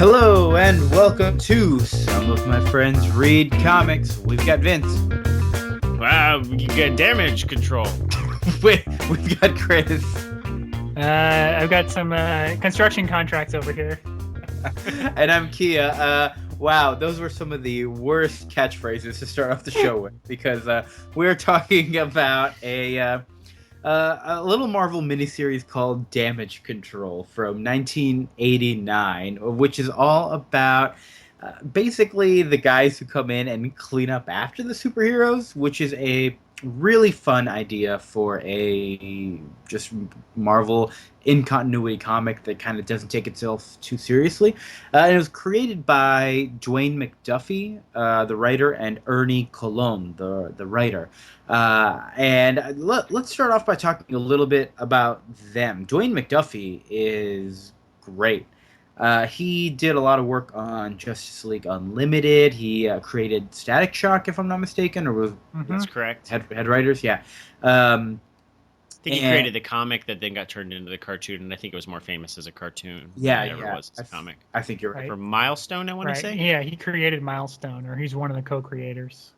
Hello and welcome to Some of My Friends Read Comics. We've got Vince. Wow, you get damage control. We've got Chris. I've got some construction contracts over here. And I'm Kia. Wow, those were some of the worst catchphrases to start off the show with, because we're talking about a little Marvel miniseries called Damage Control from 1989, which is all about basically the guys who come in and clean up after the superheroes, which is a really fun idea for a just Marvel in continuity comic that kind of doesn't take itself too seriously. And it was created by Dwayne McDuffie, the writer, and Ernie Colon, the writer. Let's start off by talking a little bit about them. Dwayne McDuffie is great. He did a lot of work on Justice League Unlimited. He created Static Shock, if I'm not mistaken, or was That's correct. head writers. Yeah. I think he created the comic that then got turned into the cartoon, and I think it was more famous as a cartoon. Yeah, than it ever was as a comic. I think you're right. For Milestone, I want to say. Yeah, he created Milestone, or he's one of the co-creators.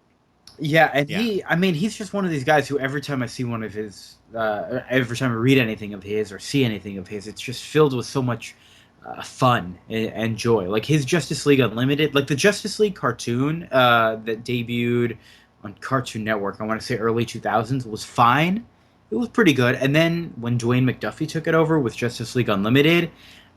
Yeah, and he's just one of these guys who every time I see one of his, every time I read anything of his or see anything of his, it's just filled with so much fun and joy. Like his Justice League Unlimited, like the Justice League cartoon that debuted on Cartoon Network, I want to say early 2000s, was fine. It was pretty good. And then when Dwayne McDuffie took it over with Justice League Unlimited,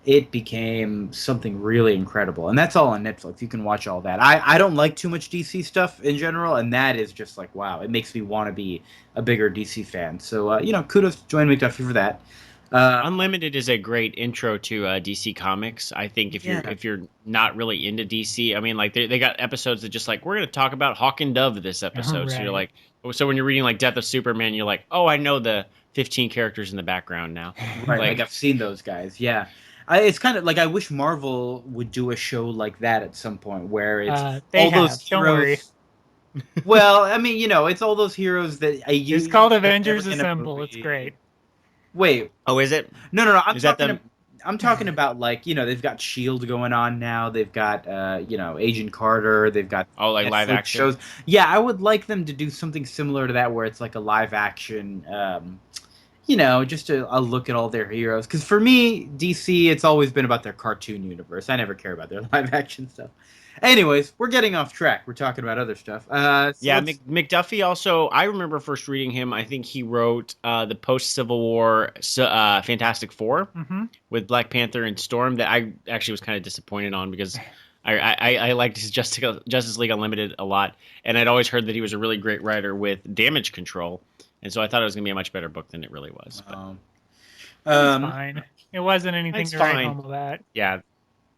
it became something really incredible. And that's all on Netflix. You can watch all that. I don't like too much DC stuff in general, and that is just like, wow, it makes me want to be a bigger DC fan. So, kudos to Dwayne McDuffie for that. Unlimited is a great intro to DC Comics. I think if you're not really into DC, I mean, like they got episodes that just like, we're going to talk about Hawk and Dove this episode. Right. So you're like, so when you're reading like Death of Superman, you're like, oh, I know the 15 characters in the background now. Right, like I've seen those guys. Yeah. It's kind of like I wish Marvel would do a show like that at some point where it's all those heroes. Don't worry. Well, I mean, it's all those heroes that I use. It's called Avengers Assemble. It's great. Wait. Oh, is it? No. I'm talking about like, they've got S.H.I.E.L.D. going on now. They've got, Agent Carter. They've got like live action shows. Yeah, I would like them to do something similar to that where it's like a live action, just a look at all their heroes. Because for me, DC, it's always been about their cartoon universe. I never care about their live action stuff. Anyways, we're getting off track. We're talking about other stuff. McDuffie also, I remember first reading him. I think he wrote the post-Civil War Fantastic Four with Black Panther and Storm that I actually was kind of disappointed on because I liked his Justice League Unlimited a lot. And I'd always heard that he was a really great writer with Damage Control. And so I thought it was going to be a much better book than it really was. It's fine. It wasn't anything to write home about. Yeah.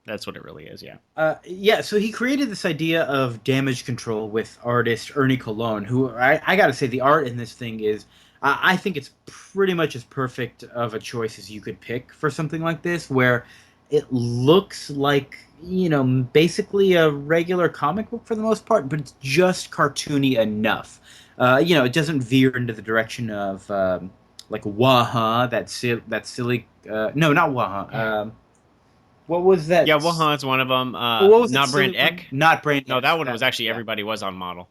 That's what it really is, yeah. So he created this idea of Damage Control with artist Ernie Colon, who I got to say the art in this thing is, I think it's pretty much as perfect of a choice as you could pick for something like this, where it looks like, basically a regular comic book for the most part, but it's just cartoony enough. It doesn't veer into the direction of like Waha, that silly, no, not Waha. What was that? Yeah, Wuhan's one of them. Not Brand Ek? Not Brand Ek. No, that one was actually Everybody Was on Model.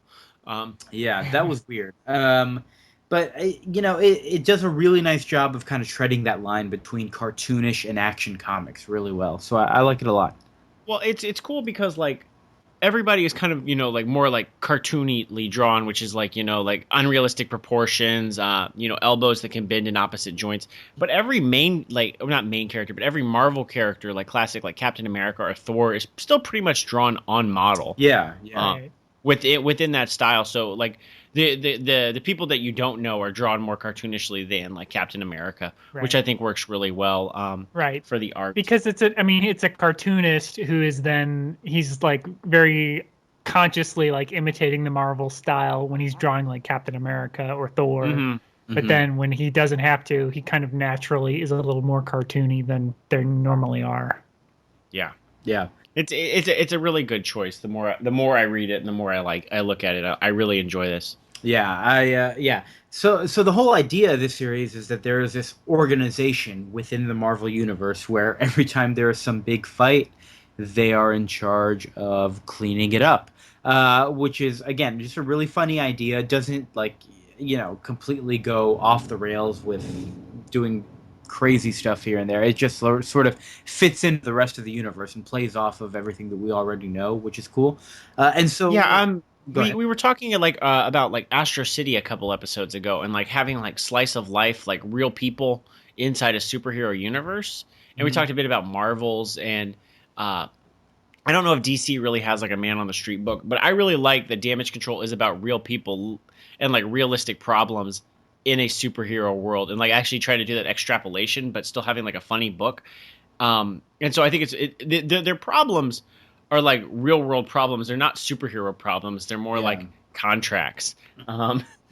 Yeah, that was weird. But, it does a really nice job of kind of treading that line between cartoonish and action comics really well. So I like it a lot. Well, it's cool because, like, everybody is kind of, like more like cartoonily drawn, which is like, like unrealistic proportions, elbows that can bend in opposite joints. But every not main character, but every Marvel character, like classic, like Captain America or Thor, is still pretty much drawn on model. Yeah. Within that style. So like the people that you don't know are drawn more cartoonishly than like Captain America, which I think works really well. For the art, because it's a cartoonist who is he's like very consciously like imitating the Marvel style when he's drawing like Captain America or Thor. But then when he doesn't have to, he kind of naturally is a little more cartoony than they normally are. Yeah. Yeah. It's a really good choice. The more I read it and the more I look at it, I really enjoy this. Yeah, So the whole idea of this series is that there is this organization within the Marvel universe where every time there is some big fight, they are in charge of cleaning it up, which is, again, just a really funny idea. Doesn't, like, completely go off the rails with doing crazy stuff here and there. It just sort of fits into the rest of the universe and plays off of everything that we already know, which is cool. And so, Yeah, go ahead. we were talking about like Astro City a couple episodes ago, and like having like slice of life, like real people inside a superhero universe. And we talked a bit about Marvels, and I don't know if DC really has like a man on the street book, but I really like that Damage Control is about real people and like realistic problems in a superhero world, and like actually trying to do that extrapolation, but still having like a funny book. And so I think their problems are like real world problems. They're not superhero problems. They're more like contracts,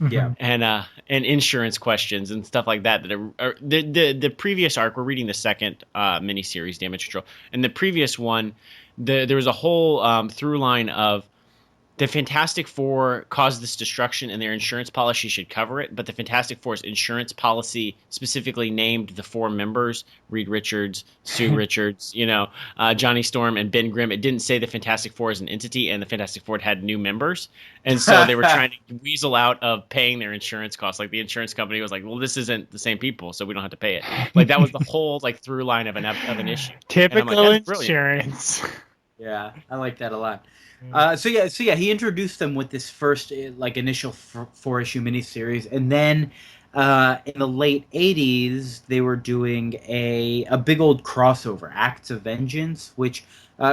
Yeah. and insurance questions and stuff like that. That are the previous arc. We're reading the second miniseries, Damage Control, and the previous one, there was a whole through line of the Fantastic Four caused this destruction and their insurance policy should cover it, but the Fantastic Four's insurance policy specifically named the four members, Reed Richards, Sue Richards, Johnny Storm, and Ben Grimm. It didn't say the Fantastic Four as an entity, and the Fantastic Four had new members. And so they were trying to weasel out of paying their insurance costs. Like the insurance company was like, well, this isn't the same people, so we don't have to pay it. Like that was the whole like through line of an issue. Typical insurance. Yeah, I like that a lot. So he introduced them with this first like initial 4-issue miniseries, and then in the late '80s they were doing a big old crossover, Acts of Vengeance, which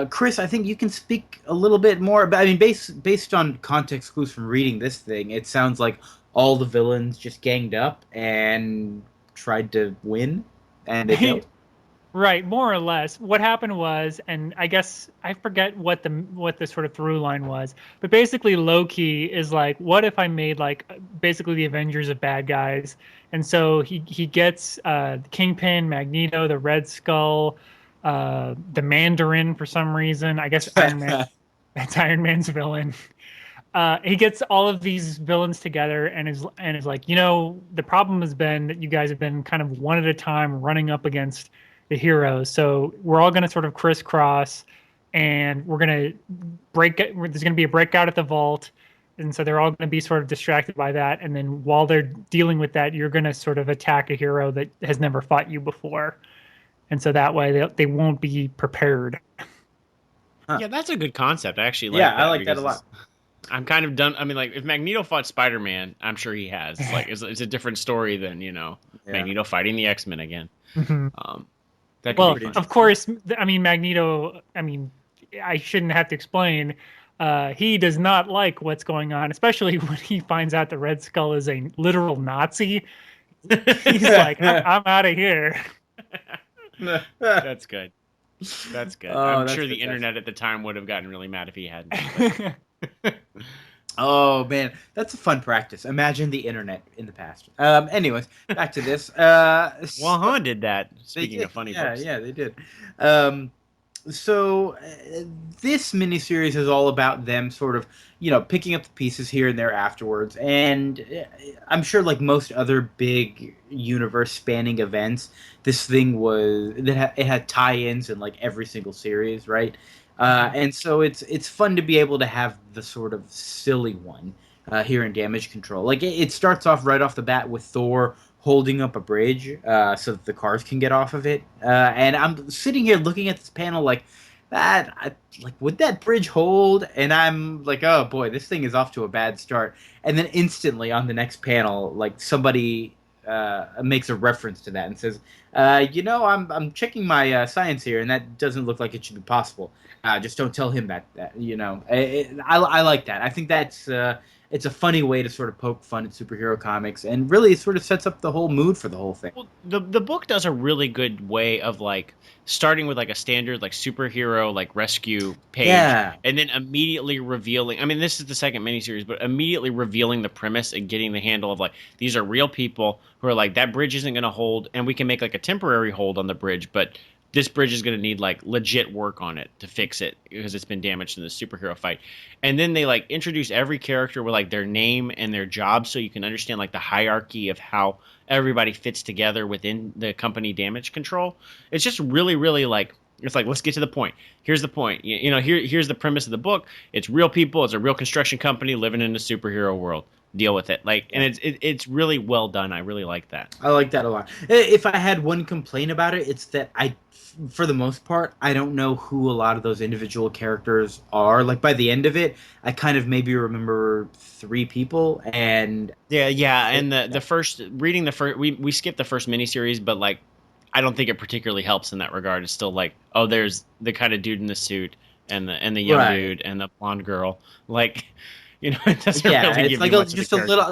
Chris, I think you can speak a little bit more about. I mean, based on context clues from reading this thing, it sounds like all the villains just ganged up and tried to win, and they failed. Right, more or less. What happened was, and I guess I forget what the sort of through line was, but basically Loki is like, what if I made like basically the Avengers of bad guys? And so he gets Kingpin, Magneto, the Red Skull, the Mandarin for some reason. I guess Iron Man. That's Iron Man's villain. He gets all of these villains together and is like, the problem has been that you guys have been kind of one at a time running up against the heroes. So we're all going to sort of crisscross, and we're going to there's going to be a breakout at the vault. And so they're all going to be sort of distracted by that. And then while they're dealing with that, you're going to sort of attack a hero that has never fought you before. And so that way they won't be prepared. Huh. Yeah, that's a good concept. I actually like that. I like that a lot. I'm kind of done. I mean, like, if Magneto fought Spider-Man, I'm sure he has. It's like, it's a different story than, Magneto fighting the X-Men again. Mm-hmm. Well, of course, I mean, Magneto, I shouldn't have to explain. He does not like what's going on, especially when he finds out the Red Skull is a literal Nazi. He's like, I'm out of here. That's good. That's good. I'm sure the internet at the time would have gotten really mad if he hadn't. Oh man, that's a fun practice. Imagine the internet in the past. Anyways, back to this. Well, did that. Speaking of funny books. Yeah, they did. So this miniseries is all about them sort of, picking up the pieces here and there afterwards. And I'm sure, like most other big universe-spanning events, this thing it had tie-ins in like every single series, right? And so it's fun to be able to have the sort of silly one here in Damage Control. Like it starts off right off the bat with Thor holding up a bridge so that the cars can get off of it. And I'm sitting here looking at this panel like, would that bridge hold? And I'm like, oh boy, this thing is off to a bad start. And then instantly on the next panel, like somebody makes a reference to that and says, I'm checking my science here, and that doesn't look like it should be possible. Just don't tell him that. I like that. I think that's it's a funny way to sort of poke fun at superhero comics, and really sort of sets up the whole mood for the whole thing. Well, the book does a really good way of like starting with like a standard like superhero like rescue page, and then immediately revealing. I mean, this is the second miniseries, but immediately revealing the premise and getting the handle of like these are real people who are like that bridge isn't going to hold, and we can make like a temporary hold on the bridge, but this bridge is going to need like legit work on it to fix it because it's been damaged in the superhero fight. And then they like introduce every character with like their name and their job, so you can understand like the hierarchy of how everybody fits together within the company Damage Control. It's just really, really like It's like, let's get to the point. Here's the point. Here's the premise of the book. It's real people. It's a real construction company living in a superhero world. Deal with it. Like, and it's really well done. I really like that. I like that a lot. If I had one complaint about it, it's that for the most part, I don't know who a lot of those individual characters are. Like, by the end of it, I kind of maybe remember 3 people, and and the first reading we skipped the first miniseries, but like, I don't think it particularly helps in that regard. It's still like, oh, there's the kind of dude in the suit and the young dude and the blonde girl. Like, it doesn't really give like you much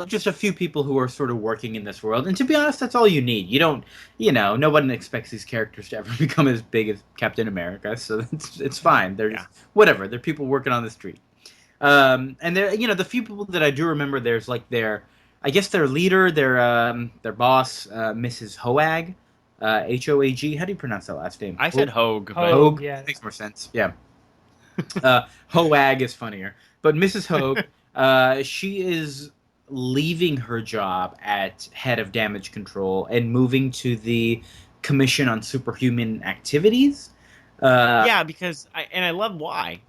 just a few people who are sort of working in this world. And to be honest, that's all you need. You don't, nobody expects these characters to ever become as big as Captain America, so it's fine. They're just, whatever. They're people working on the street. And they're, the few people that I do remember, there's like their leader, their boss, Mrs. Hoag. Hoag. How do you pronounce that last name? I said Hoag. Hoag. Yeah. Makes more sense. Yeah. Hoag is funnier. But Mrs. Hoag, she is leaving her job at head of damage control and moving to the Commission on Superhuman Activities. Because I love why.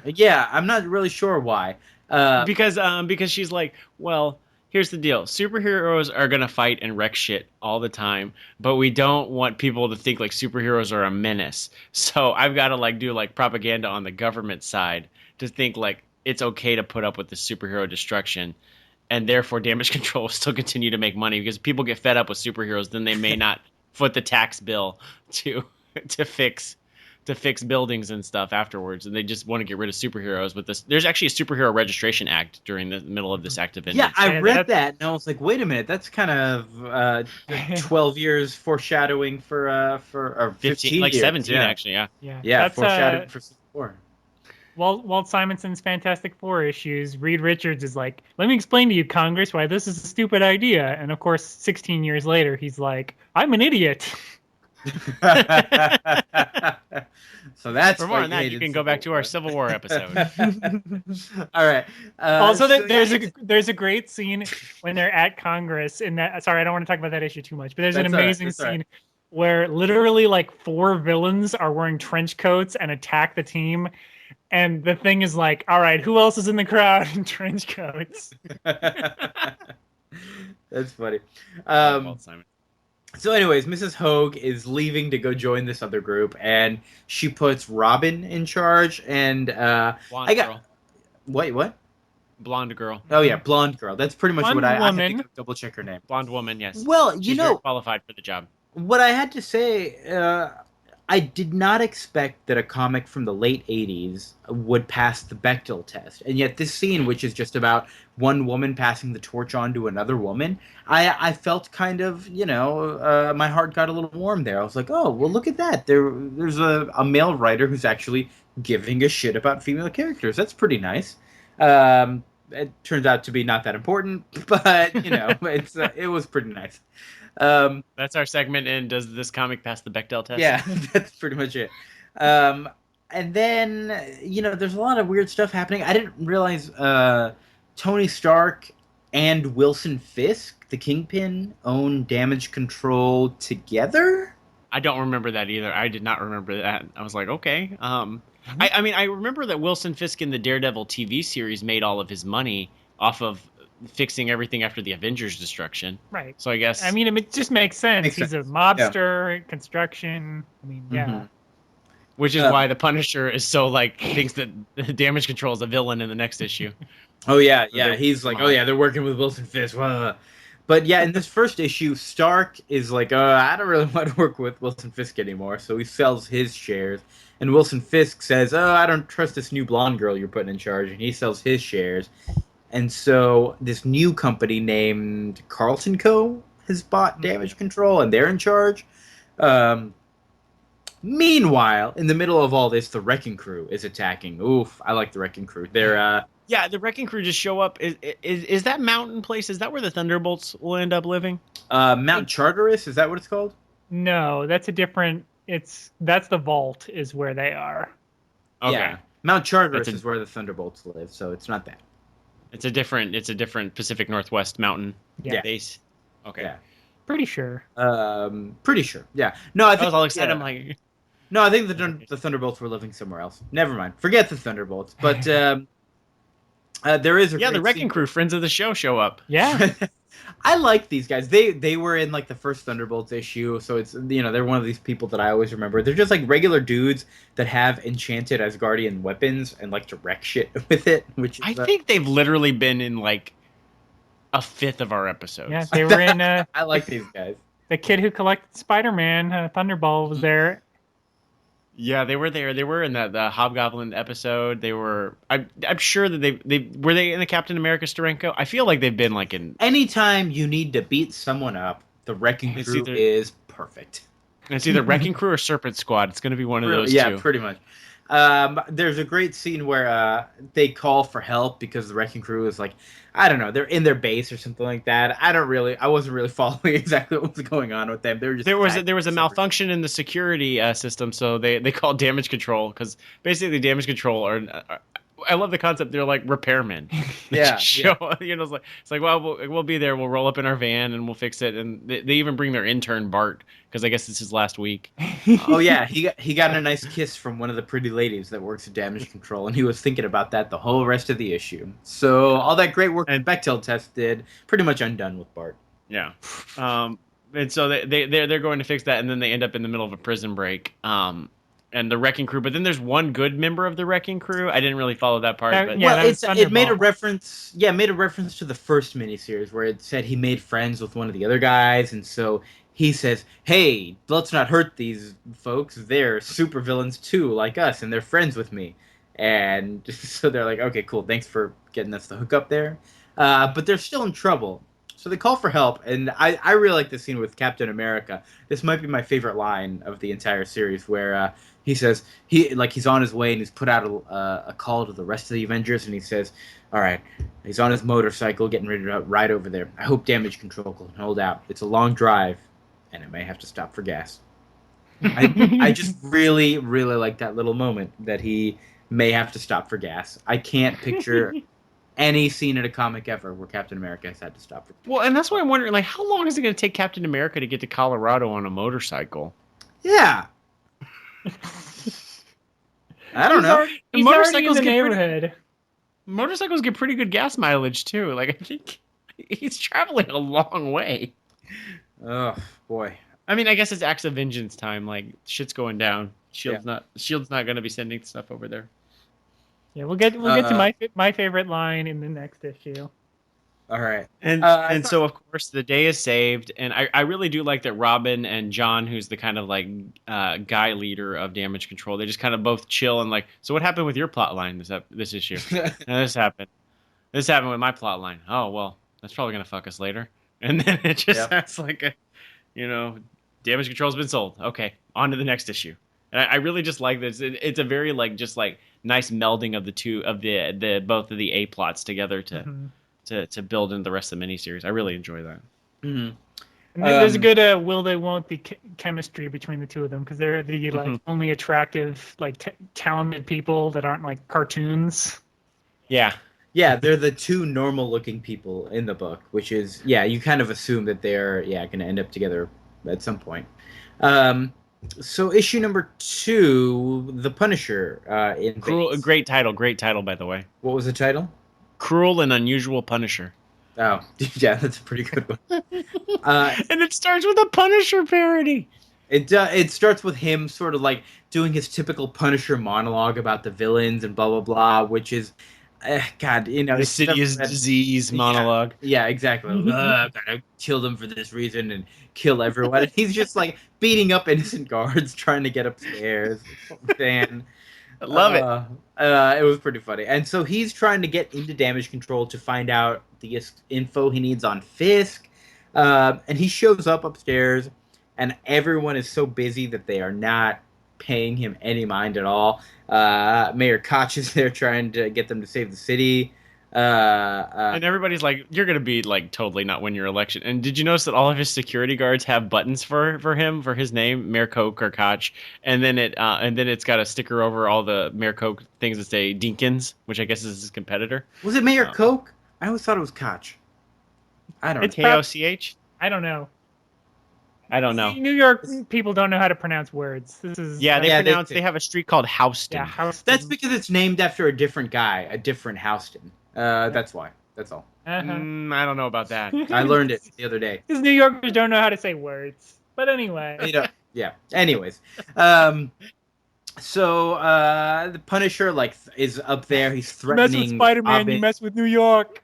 Yeah, I'm not really sure why. Because she's like, well, here's the deal. Superheroes are going to fight and wreck shit all the time, but we don't want people to think like superheroes are a menace. So I've got to do propaganda on the government side to think like it's okay to put up with the superhero destruction, and therefore damage control will still continue to make money because people get fed up with superheroes, then they may not foot the tax bill to fix buildings and stuff afterwards, and they just want to get rid of superheroes. With this, there's actually a superhero registration act during the middle of this act of vengeance. Yeah, I read that, and I was like, wait a minute, that's kind of 12 years foreshadowing for or 15 like years. 17 actually. Yeah, that's foreshadowing for Civil War. Walt Simonson's Fantastic Four issues, Reed Richards is like, let me explain to you, Congress, why this is a stupid idea. And of course, 16 years later, he's like, I'm an idiot. So that's for more on that, you can go back to our Civil War episode. All right. There's a great scene when they're at Congress in that. Sorry, I don't want to talk about that issue too much, but there's an amazing scene where literally 4 villains are wearing trench coats and attack the team. And the thing is like, all right, who else is in the crowd in trench coats? That's funny. So anyways, Mrs. Hoag is leaving to go join this other group, and she puts Robin in charge, and girl. Wait, what? Blonde girl. Oh yeah, blonde girl. That's pretty much Blonde what I had woman. to double check her name. Blonde woman, yes. Well, She's very qualified for the job. What I had to say, I did not expect that a comic from the late 80s would pass the Bechdel test. And yet this scene, which is just about one woman passing the torch on to another woman, I felt kind of, my heart got a little warm there. I was like, oh, well, look at that. There's a male writer who's actually giving a shit about female characters. That's pretty nice. It turns out to be not that important, but, it was pretty nice. That's our segment in Does This Comic Pass the Bechdel Test? Yeah, that's pretty much it. And then, there's a lot of weird stuff happening. I didn't realize Tony Stark and Wilson Fisk, the Kingpin, own Damage Control together? I don't remember that either. I did not remember that. I was like, okay. I remember that Wilson Fisk in the Daredevil TV series made all of his money off of fixing everything after the Avengers destruction. Right. So I guess... it just makes sense. He's a mobster, construction. Which is why the Punisher is so, thinks that Damage Control is a villain in the next issue. Oh, yeah. He's like, oh, yeah, they're working with Wilson Fisk. Blah. But, yeah, in this first issue, Stark is like, I don't really want to work with Wilson Fisk anymore. So he sells his shares. And Wilson Fisk says, I don't trust this new blonde girl you're putting in charge. And he sells his shares. And so this new company named Carlton Co. has bought Damage Control, and they're in charge. Meanwhile, in the middle of all this, the Wrecking Crew is attacking. Oof, I like the Wrecking Crew. They're the Wrecking Crew just show up. Is that mountain place? Is that where the Thunderbolts will end up living? Mount Charteris, is that what it's called? No, that's a different. That's the Vault is where they are. Okay. Yeah. Mount Charteris is where the Thunderbolts live, so it's not that. It's a different Pacific Northwest mountain base. Okay. Yeah. Pretty sure. Pretty sure. Yeah. No, I think I was all excited. I'm like, No, I think the Thunderbolts were living somewhere else. Never mind. Forget the Thunderbolts. But there is a the great Wrecking scene Crew, friends of the show up. Yeah. I like these guys. They were in like the first Thunderbolts issue, so it's they're one of these people that I always remember. They're just like regular dudes that have enchanted Asgardian weapons and like to wreck shit with it. Which is, I think they've literally been in like a fifth of our episodes. Yeah, they were in. I like these guys. The kid who collected Spider-Man, Thunderball, was there. Yeah, they were there. They were in the Hobgoblin episode. They were. I'm sure that they were they in the Captain America Steranko. I feel like they've been like in. Anytime you need to beat someone up, the Wrecking Crew is perfect. It's either Wrecking Crew or Serpent Squad. It's going to be one of those two. Yeah, pretty much. There's a great scene where they call for help because the Wrecking Crew is like, I don't know, they're in their base or something like that. I wasn't really following exactly what was going on with them. They were just there was a malfunction in the security system, so they called damage control because basically damage control are. I love the concept. They're like repairmen. Yeah, it's like well, we'll be there. We'll roll up in our van and we'll fix it. And they even bring their intern Bart because I guess it's his last week. Oh yeah, he got a nice kiss from one of the pretty ladies that works at Damage Control, and he was thinking about that the whole rest of the issue. So all that great work and Bechdel test did pretty much undone with Bart. Yeah, and so they're going to fix that, and then they end up in the middle of a prison break. And the Wrecking Crew, but then there's one good member of the Wrecking Crew. I didn't really follow that part. But yeah, well, it made a reference. Yeah, it made a reference to the first miniseries where it said he made friends with one of the other guys, and so he says, "Hey, let's not hurt these folks. They're supervillains too, like us, and they're friends with me." And so they're like, "Okay, cool. Thanks for getting us the hook up there." But they're still in trouble. So they call for help, and I really like this scene with Captain America. This might be my favorite line of the entire series, where he says he's on his way and he's put out a call to the rest of the Avengers, and he says, "All right," he's on his motorcycle getting ready to ride over there. "I hope Damage Control can hold out. It's a long drive, and it may have to stop for gas." I just really, really like that little moment that he may have to stop for gas. I can't picture any scene in a comic ever where Captain America has had to stop for gas. Well, and that's why I'm wondering, like, how long is it going to take Captain America to get to Colorado on a motorcycle? Yeah. I don't know. He's already in the neighborhood. Motorcycles get pretty good gas mileage too. Like, I think he's traveling a long way. Oh boy. I mean, I guess it's Acts of Vengeance time. Like, shit's going down. Shield's not going to be sending stuff over there. Yeah, we'll get to my favorite line in the next issue. All right. And so, of course, the day is saved. And I really do like that Robin and John, who's the kind of like guy leader of Damage Control, they just kind of both chill and like, so what happened with your plot line this issue? This happened. This happened with my plot line. Oh, well, that's probably going to fuck us later. And then it just that's like, Damage Control's been sold. Okay, on to the next issue. And I really just like this. It's a very like just like nice melding of the two of the both of the A plots together to build into the rest of the miniseries. I really enjoy that. Mm-hmm. And there's a good will they won't be chemistry between the two of them because they're the like only attractive like talented people that aren't like cartoons. Yeah. Yeah, they're the two normal looking people in the book, which is you kind of assume that they're going to end up together at some point. So issue number 2, The Punisher. Great title, by the way. What was the title? Cruel and Unusual Punisher. Oh, yeah, that's a pretty good one. And it starts with a Punisher parody. It starts with him sort of like doing his typical Punisher monologue about the villains and blah, blah, blah, which is, God, the city is disease monologue. Yeah, exactly. I'm gonna kill them for this reason and kill everyone. And he's just like beating up innocent guards trying to get upstairs. Man, I love it. It was pretty funny. And so he's trying to get into Damage Control to find out the info he needs on Fisk. And he shows up upstairs, and everyone is so busy that they are not paying him any mind at all. Mayor Koch is there trying to get them to save the city. And everybody's like, you're going to be like totally not win your election. And did you notice that all of his security guards have buttons for him, for his name, Mayor Koch or Koch? And then it's got a sticker over all the Mayor Koch things that say Dinkins, which I guess is his competitor. Was it Mayor Koch? I always thought it was Koch. I don't know. Koch? I don't know. I don't know. New York people don't know how to pronounce words. This is Yeah, they have a street called Houston. yeah, Houston. That's because it's named after a different guy, a different Houston. That's why. That's all. Uh-huh. I don't know about that. I learned it the other day. Because New Yorkers don't know how to say words. But anyway. Yeah. Anyways, so the Punisher is up there. He's threatening. You mess with Spider-Man, you mess with New York.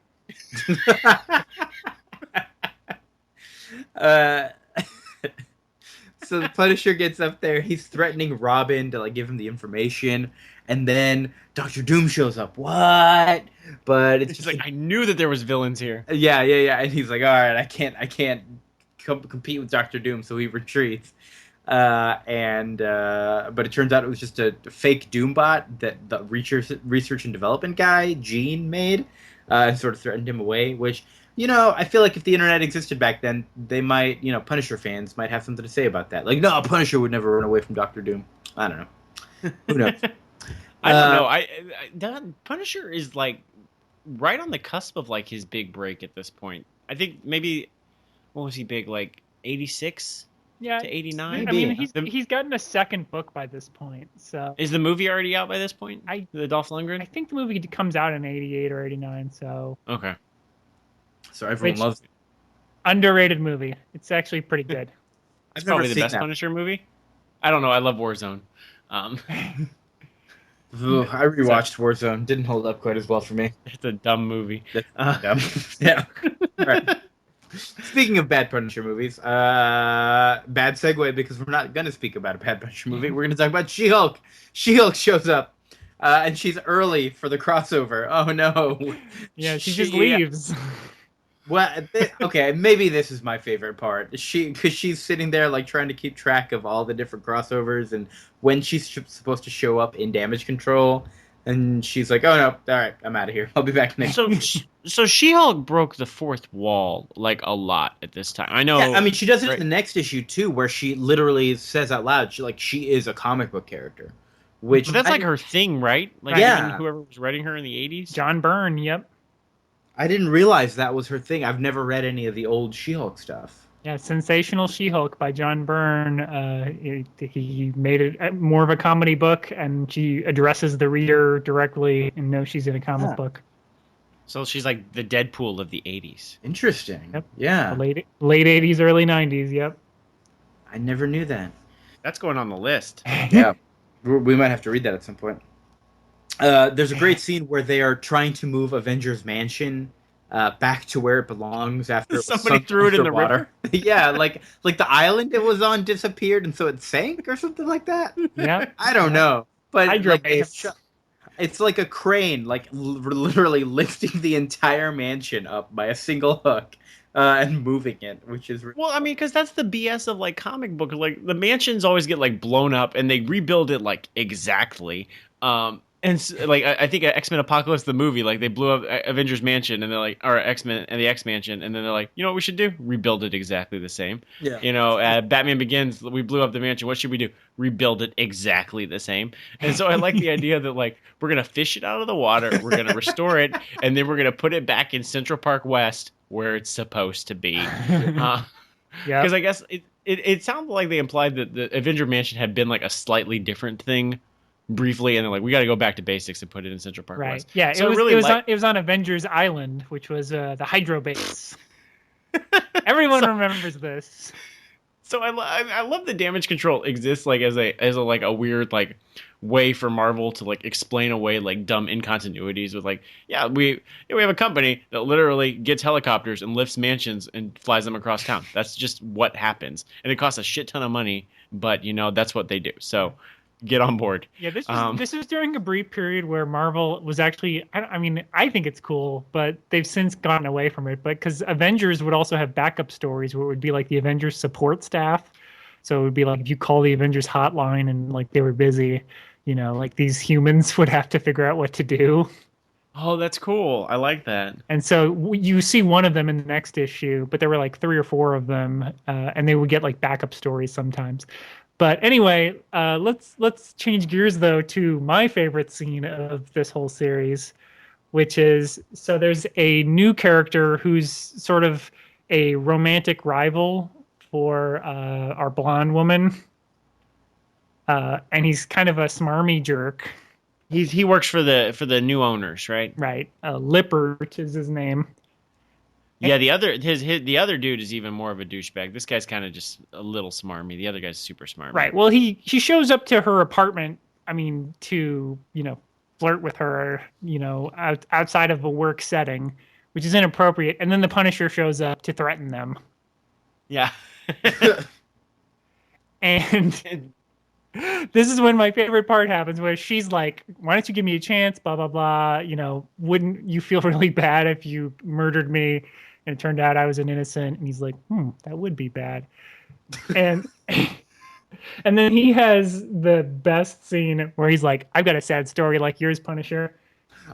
So the Punisher gets up there. He's threatening Robin to give him the information, and then Doctor Doom shows up. What? But it's just like I knew that there was villains here. Yeah. And he's like, all right, I can't compete with Doctor Doom, so he retreats. But it turns out it was just a fake Doombot that the research and development guy Gene made, and sort of threatened him away. Which, I feel like if the internet existed back then, they might, Punisher fans might have something to say about that. Like, no, Punisher would never run away from Doctor Doom. I don't know. Who knows? I don't know. Punisher is right on the cusp of his big break at this point. I think maybe what was he big 86? Yeah, to 89. I mean, he's gotten a second book by this point. So is the movie already out by this point? The Dolph Lundgren. I think the movie comes out in 88 or 89. So okay. So everyone loves it. Underrated movie. It's actually pretty good. It's probably the best Punisher movie. I don't know. I love Warzone. Ooh, I rewatched Warzone. Didn't hold up quite as well for me. It's a dumb movie. Dumb. Yeah. All right. Speaking of bad Punisher movies, bad segue because we're not going to speak about a bad Punisher movie. We're going to talk about She-Hulk. She-Hulk shows up, and she's early for the crossover. Oh, no. Yeah, she just leaves. Well, okay, maybe this is my favorite part. Because she's sitting there trying to keep track of all the different crossovers and when she's supposed to show up in Damage Control. And she's like, oh, no, all right, I'm out of here. I'll be back next week. So She-Hulk broke the fourth wall, a lot at this time. I know. Yeah, I mean, she does it in the next issue, too, where she literally says out loud, she is a comic book character. But that's her thing, right? Yeah. Whoever was writing her in the 80s? John Byrne, yep. I didn't realize that was her thing. I've never read any of the old She-Hulk stuff. Yeah, Sensational She-Hulk by John Byrne. He made it more of a comedy book, and she addresses the reader directly and knows she's in a comic book. So she's like the Deadpool of the 80s. Interesting. Yep. Yeah. Late 80s, early 90s, yep. I never knew that. That's going on the list. Yeah. We might have to read that at some point. There's a great scene where they are trying to move Avengers Mansion back to where it belongs after somebody threw it in the river. Yeah, like the island it was on disappeared and so it sank or something like that. Yeah, I don't know, but it's like a crane, literally lifting the entire mansion up by a single hook and moving it, which is well, I mean, because that's the BS of comic book. The mansions always get blown up and they rebuild it exactly. And I think X-Men Apocalypse the movie, they blew up Avengers Mansion, and they're or X-Men and the X-Mansion, and then they're you know what we should do? Rebuild it exactly the same. Yeah. Batman Begins, we blew up the mansion. What should we do? Rebuild it exactly the same. And so I like the idea that we're gonna fish it out of the water, we're gonna restore it, and then we're gonna put it back in Central Park West where it's supposed to be. Yeah. Because I guess it sounded like they implied that the Avenger Mansion had been a slightly different thing. Briefly, and they're we got to go back to basics and put it in Central Park West. Yeah, so it was on Avengers Island, which was the Hydro base. Everyone remembers this. So I love that Damage Control exists as a weird way for Marvel to explain away dumb incontinuities with we have a company that literally gets helicopters and lifts mansions and flies them across town. That's just what happens, and it costs a shit ton of money, but that's what they do. So. Get on board. Yeah, this was during a brief period where Marvel was actually. I mean, I think it's cool, but they've since gotten away from it. But because Avengers would also have backup stories where it would be the Avengers support staff. So it would be if you call the Avengers hotline and they were busy, these humans would have to figure out what to do. Oh, that's cool. I like that. And so you see one of them in the next issue, but there were 3 or 4 of them, and they would get backup stories sometimes. But anyway, let's change gears though to my favorite scene of this whole series, which is there's a new character who's sort of a romantic rival for our blonde woman, and he's kind of a smarmy jerk. He works for the new owners, right? Right. Lippert is his name. Yeah, the other dude is even more of a douchebag. This guy's kind of just a little smarmy. The other guy's super smarmy. Right. Well, he shows up to her apartment. I mean, to flirt with her, outside of a work setting, which is inappropriate. And then the Punisher shows up to threaten them. Yeah. And this is when my favorite part happens, where she's like, "Why don't you give me a chance? Blah blah blah. Wouldn't you feel really bad if you murdered me?" And it turned out I was an innocent. And he's like, "That would be bad." And and then he has the best scene where he's like, "I've got a sad story like yours, Punisher."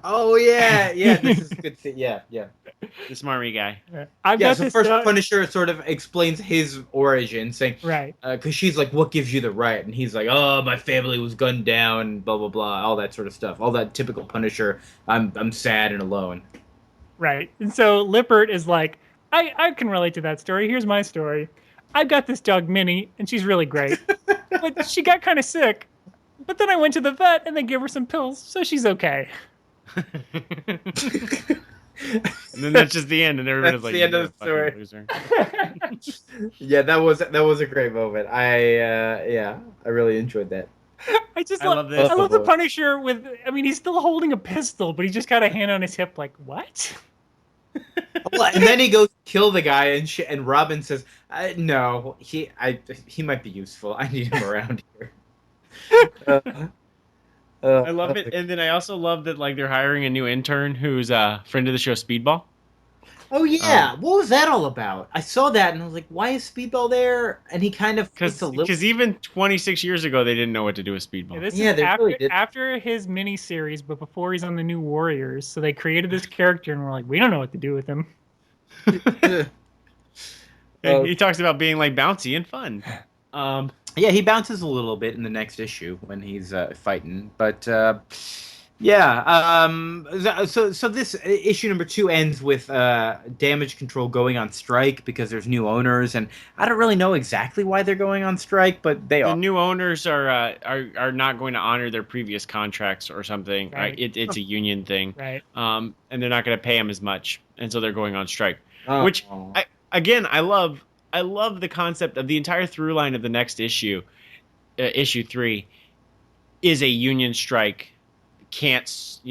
Oh yeah, this is a good thing. Yeah. The smarmy guy. So first Punisher sort of explains his origin, saying, right, because she's like, "What gives you the right?" And he's like, "Oh, my family was gunned down, blah blah blah, all that sort of stuff, all that typical Punisher. I'm sad and alone." Right, and so Lippert is like, I can relate to that story. Here's my story. I've got this dog Minnie, and she's really great, but she got kind of sick. But then I went to the vet, and they gave her some pills, so she's okay. And then that's just the end, and everybody's like, the end of the story. Yeah, that was a great moment. I really enjoyed that. I love this. I love the Punisher with. I mean, he's still holding a pistol, but he just got a hand on his hip, like what? Well, and then he goes to kill the guy, and Robin says, "No, he might be useful. I need him around here." I love it, and then I also love that they're hiring a new intern who's a friend of the show, Speedball. Oh yeah, what was that all about? I saw that and I was like, "Why is Speedball there?" And he kind of because even 26 years ago they didn't know what to do with Speedball. Yeah, this is after his miniseries, but before he's on the new Warriors. So they created this character, and we're like, we don't know what to do with him. And he talks about being bouncy and fun. Yeah, he bounces a little bit in the next issue when he's fighting, but so this issue number 2 ends with Damage Control going on strike because there's new owners, and I don't really know exactly why they're going on strike, but they are. The new owners are not going to honor their previous contracts or something. Right. It's a union thing, right? And they're not going to pay them as much, and so they're going on strike. Which I love. I love the concept of the entire through line of the next issue. Issue 3 is a union strike. That's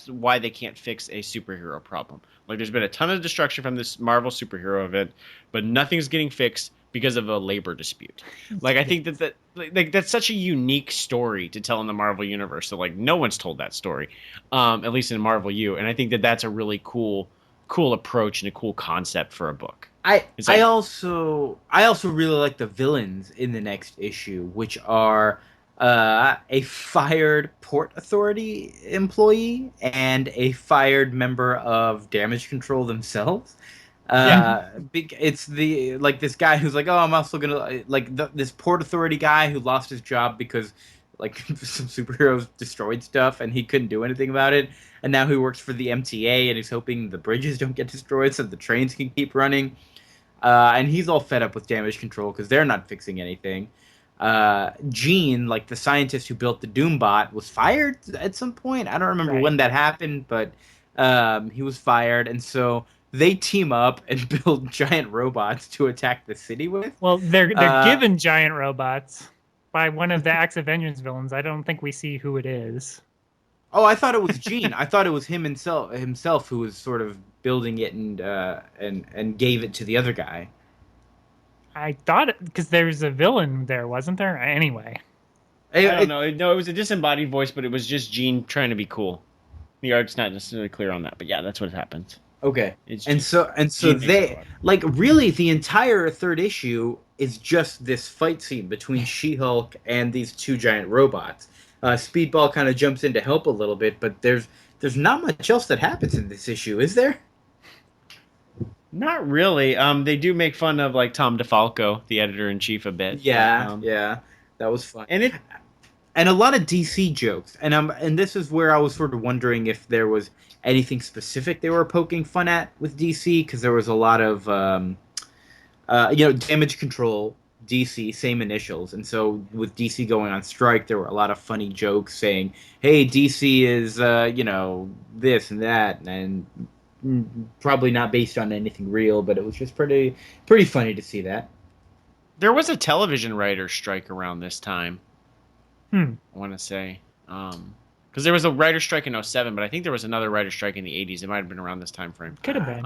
why they can't fix a superhero problem. There's been a ton of destruction from this Marvel superhero event, but nothing's getting fixed because of a labor dispute. I think that's such a unique story to tell in the Marvel universe. So no one's told that story, at least in Marvel U. And I think that's a really cool approach and a cool concept for a book. I also really like the villains in the next issue, which are a fired Port Authority employee and a fired member of Damage Control themselves. It's this guy who's like, "Oh, I'm also gonna this Port Authority guy who lost his job because some superheroes destroyed stuff and he couldn't do anything about it, and now he works for the MTA and he's hoping the bridges don't get destroyed so the trains can keep running." And he's all fed up with Damage Control because they're not fixing anything. Gene, the scientist who built the Doombot, was fired at some point. I don't remember when that happened, but he was fired. And so they team up and build giant robots to attack the city with. Well, they're given giant robots by one of the Acts of Vengeance villains. I don't think we see who it is. Oh, I thought it was Gene. I thought it was himself who was sort of building it and gave it to the other guy. I thought because there's a villain there, wasn't there? Anyway, I don't know. No, it was a disembodied voice, but it was just Gene trying to be cool. The art's not necessarily clear on that, but yeah, that's what happens. Okay, and so they really the entire 3rd issue is just this fight scene between She-Hulk and these 2 giant robots. Speedball kind of jumps in to help a little bit, but there's not much else that happens in this issue, is there? Not really. They do make fun of Tom DeFalco, the editor-in-chief, a bit. Yeah, that was fun. And a lot of DC jokes. And this is where I was sort of wondering if there was anything specific they were poking fun at with DC, because there was a lot of Damage Control, DC, same initials. And so with DC going on strike, there were a lot of funny jokes saying, hey, DC is, this and that, and probably not based on anything real, but it was just pretty funny to see that. There was a television writer strike around this time. I want to say. Because there was a writer strike in 07, but I think there was another writer strike in the 80s. It might have been around this time frame. Could have been.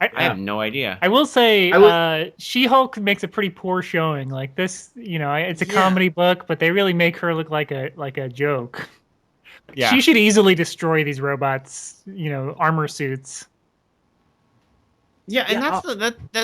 I have no idea. I will say, She-Hulk makes a pretty poor showing. Like this, it's a comedy book, but they really make her look like a joke. Yeah. She should easily destroy these robots, armor suits. Yeah, and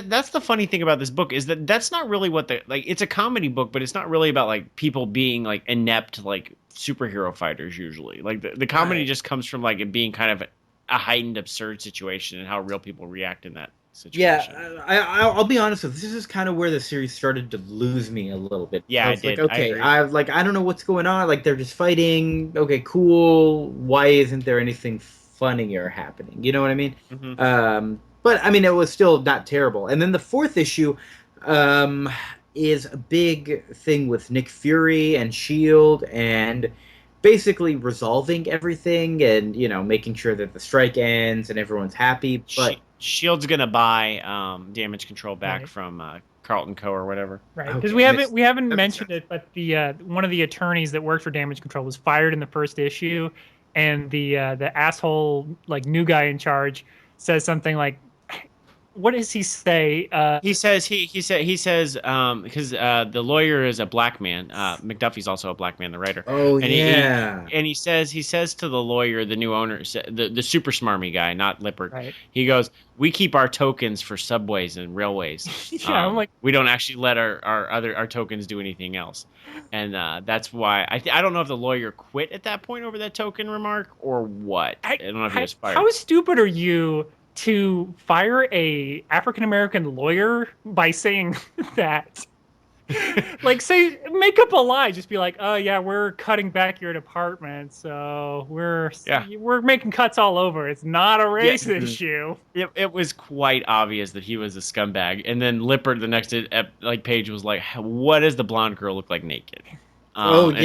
that's the funny thing about this book is that's not really what it's a comedy book, but it's not really about like people being like inept like superhero fighters usually. Like the comedy just comes from like it being kind of a heightened absurd situation and how real people react in that situation. Yeah, I'll be honest with you, this is kind of where the series started to lose me a little bit. Yeah, I did. Like, okay, I don't know what's going on. Like they're just fighting. Okay, cool. Why isn't there anything funnier happening? You know what I mean? Mm-hmm. But I mean, it was still not terrible. And then the fourth issue is a big thing with Nick Fury and Shield, and basically resolving everything, and making sure that the strike ends and everyone's happy. But Shield's gonna buy Damage Control back from Carlton Co. or whatever. Right, because we haven't mentioned it, but the one of the attorneys that worked for Damage Control was fired in the first issue, and the asshole like new guy in charge says something like, what does he say? He says because the lawyer is a black man. McDuffie's also a black man, the writer. Oh, and yeah. He says to the lawyer, the new owner, the super smarmy guy, not Lippert. Right. He goes, "We keep our tokens for subways and railways. Yeah, I'm like, we don't actually let our tokens do anything else." And that's why I don't know if the lawyer quit at that point over that token remark or what. I don't know if he was fired. How stupid are you to fire a African-American lawyer by saying that? Like, make up a lie. Just be like, oh yeah, we're cutting back your department, so we're making cuts all over. It's not a race issue. It was quite obvious that he was a scumbag. And then Lippert, the next page was like, what does the blonde girl look like naked? Wow. I'm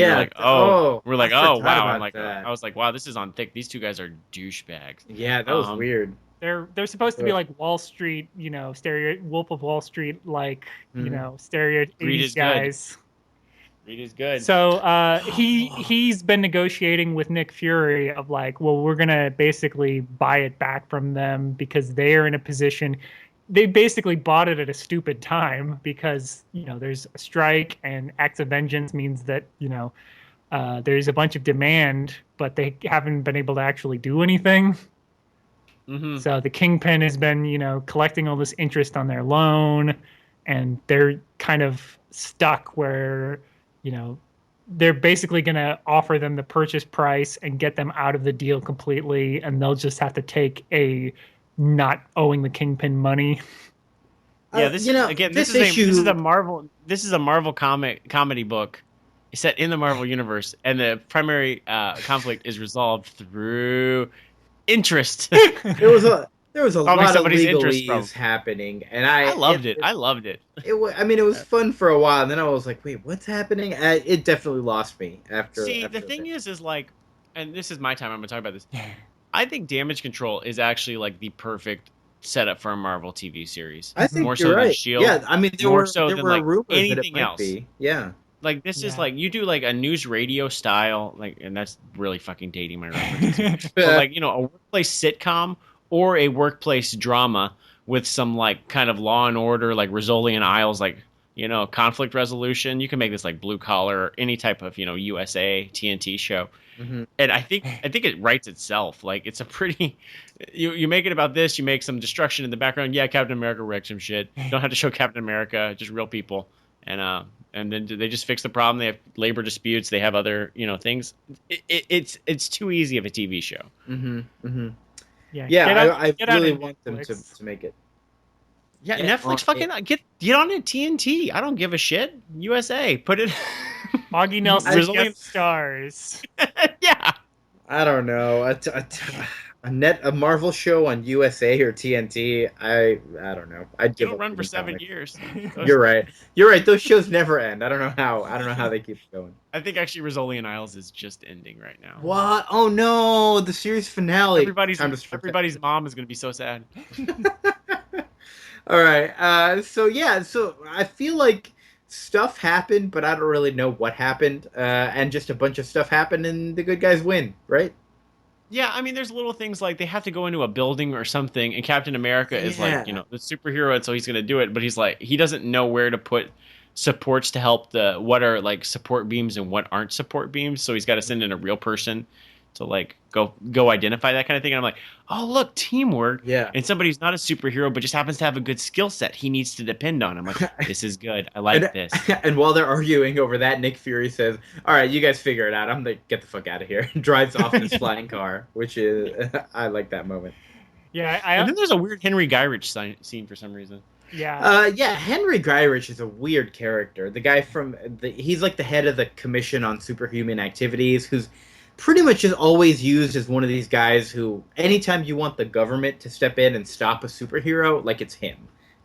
like, I was like, wow, this is on thick. These two guys are douchebags. Yeah, that was weird. They're supposed to be like Wall Street, Wolf of Wall Street, like, stereo 80s guys. Reed is good. So he's been negotiating with Nick Fury of like, well, we're gonna basically buy it back from them because they are in a position. They basically bought it at a stupid time because there's a strike, and acts of vengeance means that there's a bunch of demand, but they haven't been able to actually do anything. Mm-hmm. So the Kingpin has been, collecting all this interest on their loan, and they're kind of stuck where, they're basically going to offer them the purchase price and get them out of the deal completely, and they'll just have to take a not owing the Kingpin money. Yeah, this is a Marvel comedy book set in the Marvel universe, and the primary conflict is resolved through interest. There was a lot of legalese happening, and I loved it. I loved it. It was fun for a while, and then I was like, wait, what's happening? It definitely lost me after. See, the thing is like, and this is my time, I'm going to talk about this. I think Damage Control is actually like the perfect setup for a Marvel TV series. I think more you're so right. than Shield. Yeah, I mean, there were like anything else. Be. Yeah. Like this is like you do like a news radio style, like, and that's really fucking dating my references. But like a workplace sitcom or a workplace drama with some like kind of Law and Order, like Rizzoli and Isles, like conflict resolution. You can make this like Blue Collar or any type of USA TNT show. Mm-hmm. And I think it writes itself. Like it's a pretty you make it about this, you make some destruction in the background. Yeah, Captain America wrecked some shit. You don't have to show Captain America, just real people. And then they just fix the problem. They have labor disputes. They have other things. It's too easy of a TV show. Mm-hmm. Mm-hmm. Yeah, I really want them to make it. Yeah, Netflix get on it. TNT. I don't give a shit. USA, put it. Augie Nelson guest stars. Yeah. I don't know. a Marvel show on USA or TNT. I don't know. I'd give It'll up run for reading 7 comics. years. You're right. You're right. Those shows never end. I don't know how. I don't know how they keep going. I think actually Rizzoli and Isles is just ending right now. What? Oh no! The series finale. Everybody's mom is gonna be so sad. All right. So yeah. So I feel like stuff happened, but I don't really know what happened. And just a bunch of stuff happened, and the good guys win, right? Yeah, I mean, there's little things like they have to go into a building or something, and Captain America is like, the superhero, and so he's gonna do it, but he's like, he doesn't know where to put supports to help what are like support beams and what aren't support beams, so he's got to send in a real person to like go identify that kind of thing. And I'm like, oh look, teamwork. Yeah. And somebody who's not a superhero but just happens to have a good skill set he needs to depend on. I'm like, this is good. I like this. And while they're arguing over that, Nick Fury says, "All right, you guys figure it out. I'm gonna get the fuck out of here." And drives off in his flying car, which is I like that moment. Yeah, and then there's a weird Henry Gyrich scene for some reason. Yeah. Henry Gyrich is a weird character. The guy he's like the head of the Commission on Superhuman Activities, who's pretty much is always used as one of these guys who, anytime you want the government to step in and stop a superhero, like it's him.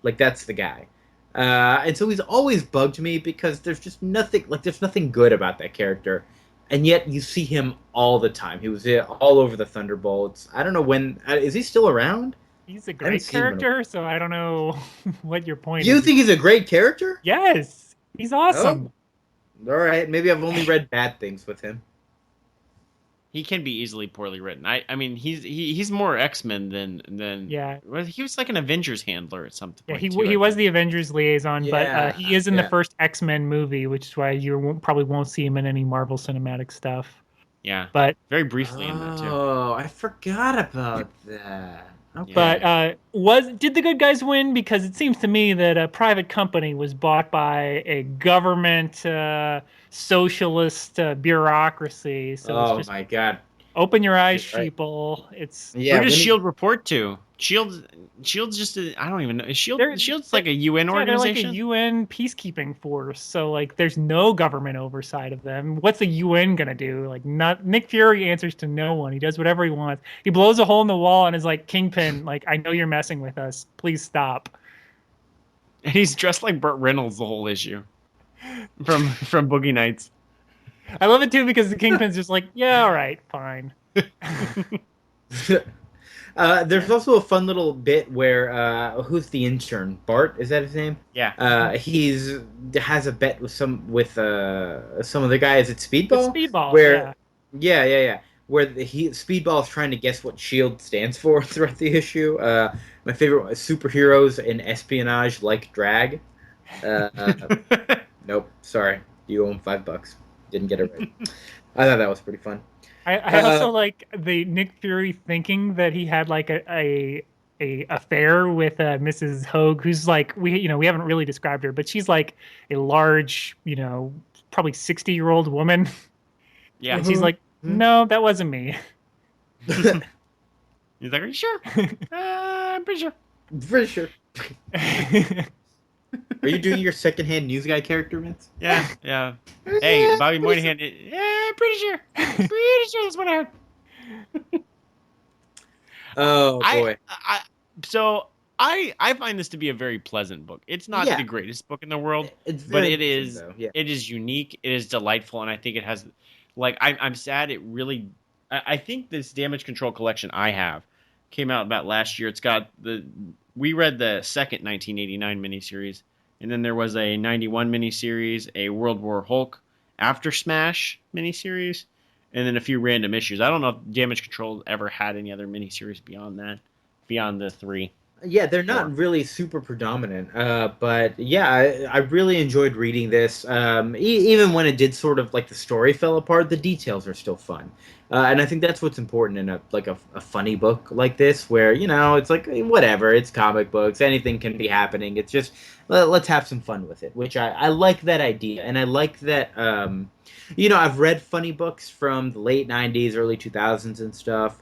Like that's the guy. And so he's always bugged me because there's just nothing, like there's nothing good about that character. And yet you see him all the time. He was all over the Thunderbolts. I don't know when, is he still around? He's a great character, so I don't know what your point is. You think he's a great character? Yes. He's awesome. Oh. All right. Maybe I've only read bad things with him. He can be easily poorly written. I mean, he's more X-Men than yeah. He was like an Avengers handler at some point. Yeah, he was the Avengers liaison, but he is in the first X-Men movie, which is why you probably won't see him in any Marvel Cinematic stuff. Yeah, but very briefly in that too. Oh, I forgot about that. Okay. But did the good guys win? Because it seems to me that a private company was bought by a government socialist bureaucracy. So it's just, my God! Open your eyes, sheeple. It's who does Shield report to? Shield's just I don't even know. Shield's like a UN organization. They're like a UN peacekeeping force. So like, there's no government oversight of them. What's the UN gonna do? Like, Nick Fury answers to no one. He does whatever he wants. He blows a hole in the wall and is like, Kingpin, like, I know you're messing with us. Please stop. And he's dressed like Burt Reynolds the whole issue from Boogie Nights. I love it too because the Kingpin's just like, yeah, all right, fine. There's also a fun little bit where who's the intern? Bart, is that his name? Yeah. Has a bet with some of the guys at Speedball. Speedball. Where, yeah. Where Speedball is trying to guess what Shield stands for throughout the issue. My favorite one, superheroes in espionage like drag. Nope, sorry, you owe him $5. Didn't get it right. I thought that was pretty fun. I also like the Nick Fury thinking that he had like a affair with Mrs. Hogue, who's like we haven't really described her, but she's like a large, probably 60-year-old woman. Yeah, and she's like, no, that wasn't me. He's like, are you sure? I'm pretty sure. Pretty sure. Are you doing your secondhand news guy character, Vince? Yeah. Hey, Bobby Moynihan. I'm pretty sure. Pretty sure that's what I heard. Oh boy. I find this to be a very pleasant book. It's not the greatest book in the world, but it is. It is unique. It is delightful, and I think it has. Like, I'm sad. It really. I think this Damage Control collection I have came out about last year. It's got we read the second 1989 miniseries, and then there was a 91 miniseries, a World War Hulk After Smash miniseries, and then a few random issues. I don't know if Damage Control ever had any other miniseries beyond that, beyond the three. Yeah, they're not really super predominant, but yeah, I really enjoyed reading this. Even when it did sort of like the story fell apart, the details are still fun, and I think that's what's important in a funny book like this, where it's like whatever, it's comic books, anything can be happening. It's just let's have some fun with it, which I like that idea, and I like that. I've read funny books from the late '90s, early 2000s, and stuff.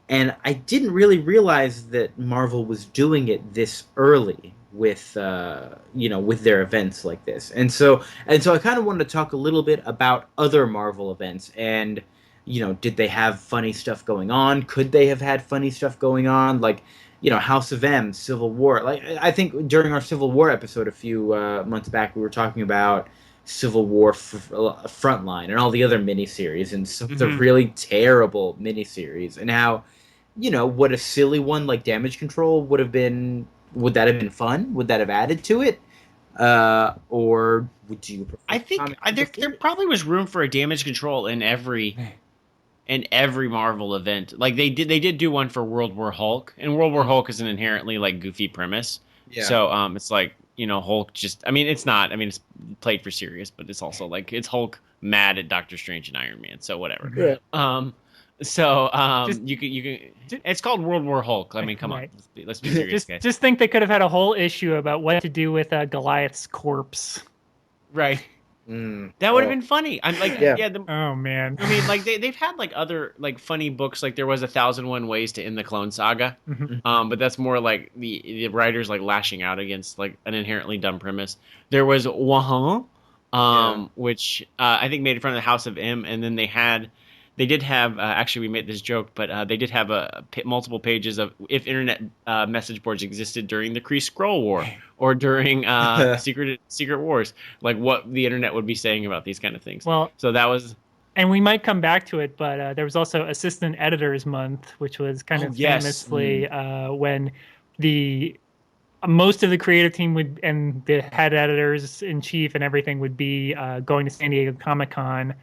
And I didn't really realize that Marvel was doing it this early with their events like this. And so I kind of wanted to talk a little bit about other Marvel events and did they have funny stuff going on? Could they have had funny stuff going on? Like, House of M, Civil War. Like, I think during our Civil War episode a few months back, we were talking about Civil War Frontline and all the other miniseries and some of the really terrible miniseries, and how, what a silly one like Damage Control would have been. Would that have been fun? Would that have added to it? Or would you prefer? I think there probably was room for a Damage Control in every Marvel event. Like they did do one for World War Hulk, and World War Hulk is an inherently like goofy premise. Yeah. So it's like, Hulk just, I mean, it's not, I mean, it's played for serious, but it's also like, it's Hulk mad at Doctor Strange and Iron Man. So whatever. Yeah. You can, it's called World War Hulk. I mean, come on, let's be serious, guys. Just think they could have had a whole issue about what to do with Goliath's corpse. Right. That would have been funny. I'm like, oh man. I mean, like they've had like other like funny books. Like there was 1,001 Ways to End the Clone Saga, but that's more like the writers like lashing out against like an inherently dumb premise. There was Wahan, which I think made it fun of the House of M, and then they did have actually we made this joke, but they did have multiple pages of if internet message boards existed during the Kree Skrull War or during Secret Wars, like what the internet would be saying about these kind of things. Well, so that was, and we might come back to it, but there was also Assistant Editors Month, which was kind of famously when most of the creative team would and the head editors in chief and everything would be going to San Diego Comic-Con.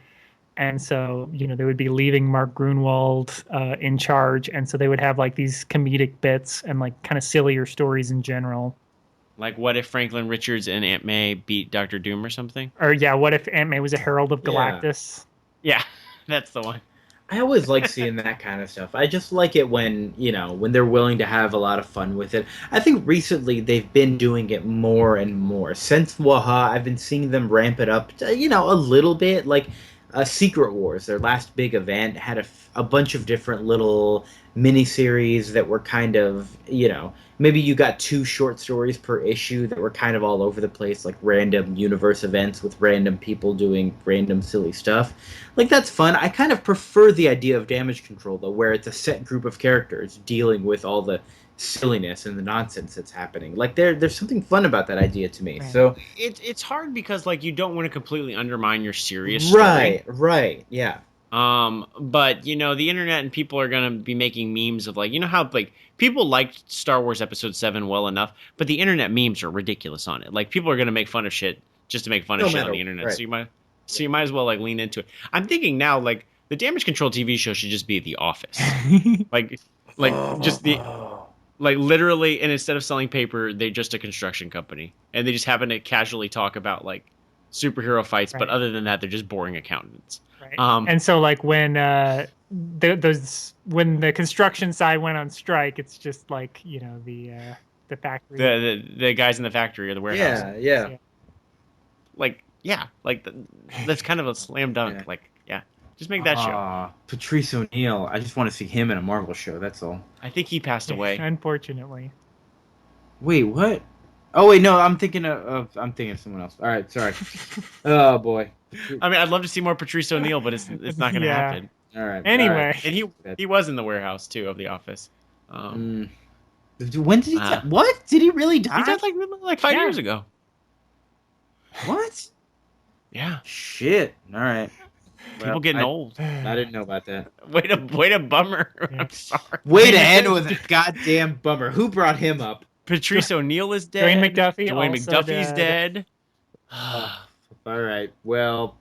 And so, they would be leaving Mark Grunwald in charge. And so they would have like these comedic bits and like kind of sillier stories in general. Like what if Franklin Richards and Aunt May beat Dr. Doom or something? Or what if Aunt May was a Herald of Galactus? Yeah, that's the one. I always like seeing that kind of stuff. I just like it when, when they're willing to have a lot of fun with it. I think recently they've been doing it more and more. Since Waha, I've been seeing them ramp it up, a little bit. Like, Secret Wars, their last big event, had a bunch of different little miniseries that were kind of, maybe you got 2 short stories per issue that were kind of all over the place, like random universe events with random people doing random silly stuff. Like, that's fun. I kind of prefer the idea of Damage Control, though, where it's a set group of characters dealing with all the silliness and the nonsense that's happening. Like there's something fun about that idea to me. So it's hard because like you don't want to completely undermine your serious story. Right, yeah. But the internet and people are gonna be making memes of like, how like people liked Star Wars Episode 7 well enough, but the internet memes are ridiculous on it. Like people are gonna make fun of shit just to make fun of shit on the internet. Right. So you might as well like lean into it. I'm thinking now like the Damage Control TV show should just be The Office. Like literally, and instead of selling paper, they're just a construction company, and they just happen to casually talk about like superhero fights. Right. But other than that, they're just boring accountants. Right. And so, like when when the construction side went on strike, it's just like the factory, the guys in the factory or the warehouse. Yeah. That's kind of a slam dunk. Yeah. Like, yeah. Just make that show. Patrice O'Neill. I just want to see him in a Marvel show. That's all. I think he passed away. Unfortunately. Wait, what? Oh wait, no. I'm thinking of someone else. All right, sorry. Oh boy. I mean, I'd love to see more Patrice O'Neill, but it's not going to happen. All right. Anyway, and he was in the warehouse too of The Office. When did he? What? Did he really die? He died like 5 years ago. What? Yeah. Shit. All right. People getting old. I didn't know about that. Wait a bummer. I'm sorry. Way to end with a goddamn bummer. Who brought him up? Patrice O'Neill is dead. Dwayne McDuffie. Dwayne McDuffie's dead. All right. Well,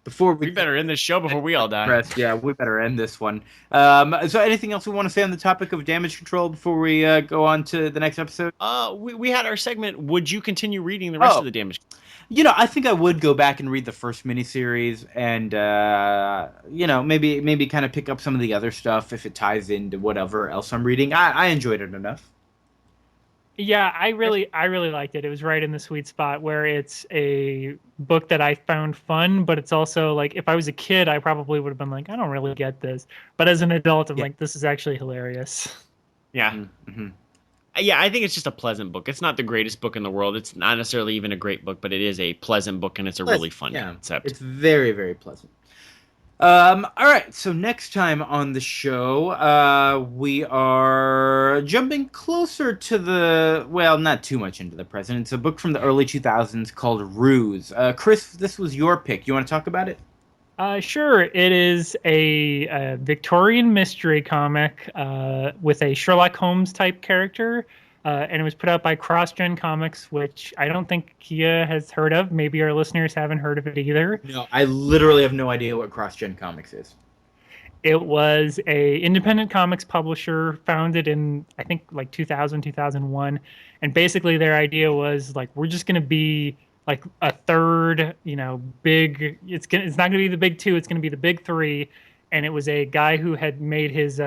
before we better end this show before we all die. Yeah, we better end this one. So, anything else we want to say on the topic of Damage Control before we go on to the next episode? We had our segment. Would you continue reading the rest of the Damage? I think I would go back and read the first miniseries, and maybe kind of pick up some of the other stuff if it ties into whatever else I'm reading. I enjoyed it enough. Yeah, I really liked it. It was right in the sweet spot where it's a book that I found fun, but it's also like if I was a kid, I probably would have been like, I don't really get this. But as an adult, I'm like, this is actually hilarious. Yeah. Mm-hmm. Yeah, I think it's just a pleasant book. It's not the greatest book in the world. It's not necessarily even a great book, but it is a pleasant book, and it's a really fun concept. It's very, very pleasant. All right, so next time on the show, we are jumping closer to not too much into the present. It's a book from the early 2000s called Ruse. Chris, this was your pick. You want to talk about it? Sure. It is a Victorian mystery comic with a Sherlock Holmes type character. And it was put out by CrossGen Comics, which I don't think Kia has heard of. Maybe our listeners haven't heard of it either. No, I literally have no idea what CrossGen Comics is. It was a independent comics publisher founded in, I think, like 2000, 2001. And basically their idea was, like, we're just going to be like a third, big. It's not going to be the big two. It's going to be the big three. And it was a guy who had made his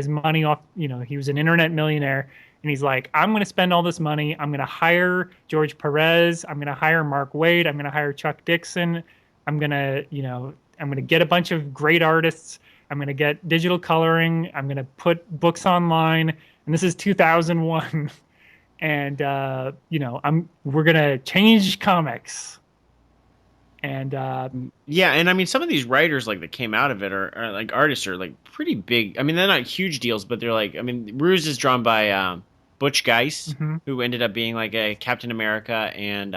money off, he was an internet millionaire. And he's like, I'm going to spend all this money. I'm going to hire George Perez. I'm going to hire Mark Waid. I'm going to hire Chuck Dixon. I'm going to get a bunch of great artists. I'm going to get digital coloring. I'm going to put books online. And this is 2001. And, we're going to change comics. And yeah, and I mean, some of these writers that came out of it are like artists are like pretty big. I mean, they're not huge deals, but they're like, I mean, Ruse is drawn by Butch Geist, who ended up being like a Captain America and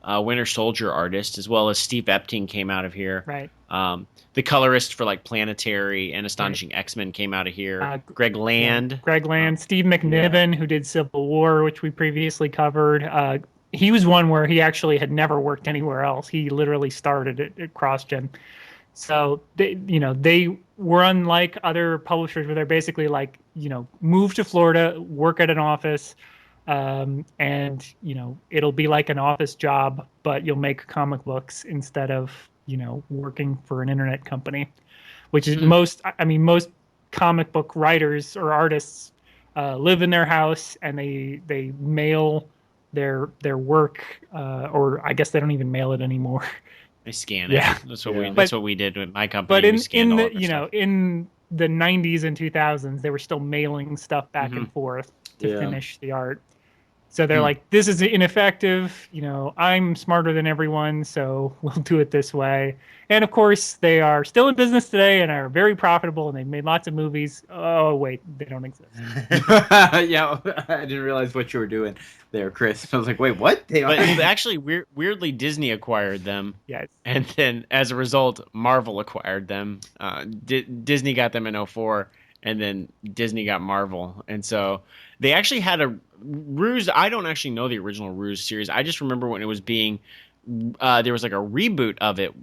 Winter Soldier artist, as well as Steve Epting came out of here. Right. The colorist for like Planetary and Astonishing X-Men came out of here. Greg Land. Yeah. Greg Land. Steve McNiven, who did Civil War, which we previously covered. He was one where he actually had never worked anywhere else. He literally started at CrossGen. So they were unlike other publishers where they're basically like, move to Florida, work at an office, and it'll be like an office job, but you'll make comic books instead of working for an internet company, which is most comic book writers or artists live in their house and they mail their work, or I guess they don't even mail it anymore. They scan it. Yeah. That's what we did with my company. But in the 90s and 2000s, they were still mailing stuff back and forth to finish the art. So they're like, this is ineffective. I'm smarter than everyone, so we'll do it this way. And of course, they are still in business today and are very profitable, and they've made lots of movies. Oh, wait, they don't exist. Yeah, I didn't realize what you were doing there, Chris. I was like, wait, what? But actually, weirdly, Disney acquired them. Yes. And then, as a result, Marvel acquired them. Disney got them in 2004, and then Disney got Marvel. And so they actually had a Ruse. I don't actually know the original Ruse series. I just remember when it was being there was like a reboot of it,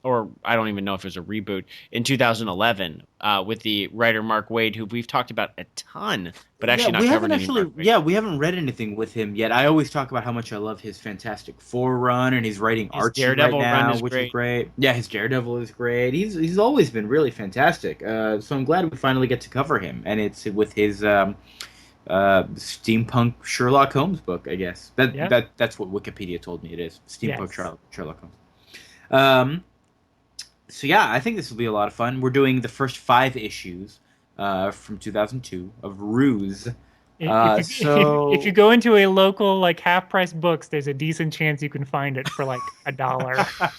or I don't even know if it was a reboot in 2011 with the writer Mark Waid, who we've talked about a ton, but actually not covered any. Yeah, we haven't read anything with him yet. I always talk about how much I love his Fantastic Four run, and he's writing Archie right now, which is great. Yeah, his Daredevil is great. He's always been really fantastic. So I'm glad we finally get to cover him, and it's with his steampunk Sherlock Holmes book, I guess. That's what Wikipedia told me it is. Steampunk Sherlock Holmes. So yeah, I think this will be a lot of fun. We're doing the first 5 issues from 2002 of Ruse. If you go into a local like half-price books, there's a decent chance you can find it for like $1.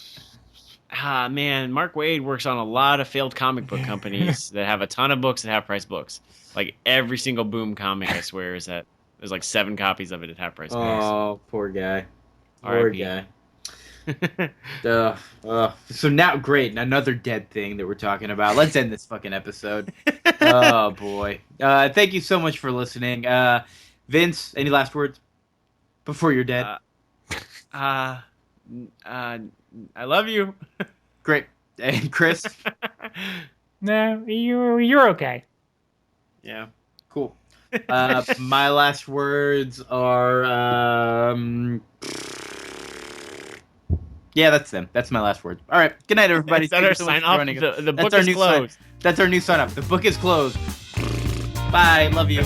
Man, Mark Waid works on a lot of failed comic book companies that have a ton of books at half-price books. Like every single Boom comic, I swear, there's like 7 copies of it at half-price books. Oh, poor guy. Poor guy. So now, great, another dead thing that we're talking about. Let's end this fucking episode. Oh boy. Thank you so much for listening. Vince, any last words before you're dead? I love you. Great. And Chris? No, you're okay. Yeah. Cool. My last words are yeah, that's them. That's my last words. All right. Good night, everybody. Is that our sign off? The book is closed. That's our new sign off. The book is closed. Bye. Love you.